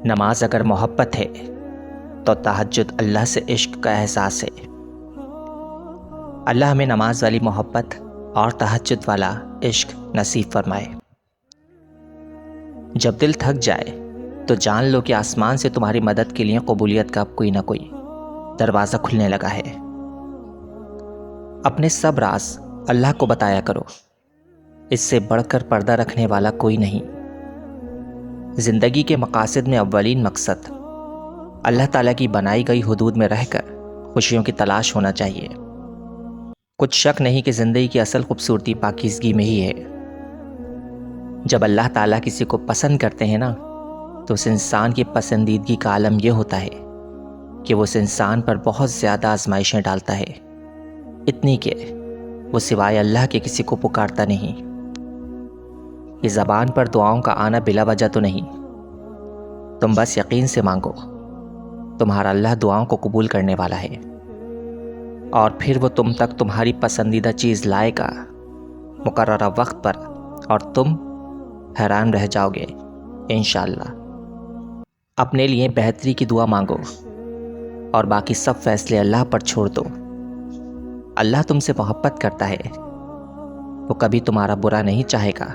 نماز اگر محبت ہے تو تہجد اللہ سے عشق کا احساس ہے۔ اللہ ہمیں نماز والی محبت اور تہجد والا عشق نصیب فرمائے۔ جب دل تھک جائے تو جان لو کہ آسمان سے تمہاری مدد کے لیے قبولیت کا کوئی نہ کوئی دروازہ کھلنے لگا ہے۔ اپنے سب راز اللہ کو بتایا کرو، اس سے بڑھ کر پردہ رکھنے والا کوئی نہیں۔ زندگی کے مقاصد میں اولین مقصد اللہ تعالیٰ کی بنائی گئی حدود میں رہ کر خوشیوں کی تلاش ہونا چاہیے۔ کچھ شک نہیں کہ زندگی کی اصل خوبصورتی پاکیزگی میں ہی ہے۔ جب اللہ تعالیٰ کسی کو پسند کرتے ہیں نا تو اس انسان کی پسندیدگی کا عالم یہ ہوتا ہے کہ وہ اس انسان پر بہت زیادہ آزمائشیں ڈالتا ہے، اتنی کہ وہ سوائے اللہ کے کسی کو پکارتا نہیں۔ یہ زبان پر دعاؤں کا آنا بلا وجہ تو نہیں، تم بس یقین سے مانگو، تمہارا اللہ دعاؤں کو قبول کرنے والا ہے، اور پھر وہ تم تک تمہاری پسندیدہ چیز لائے گا مقررہ وقت پر، اور تم حیران رہ جاؤ گے انشاءاللہ۔ اپنے لیے بہتری کی دعا مانگو اور باقی سب فیصلے اللہ پر چھوڑ دو۔ اللہ تم سے محبت کرتا ہے، وہ کبھی تمہارا برا نہیں چاہے گا۔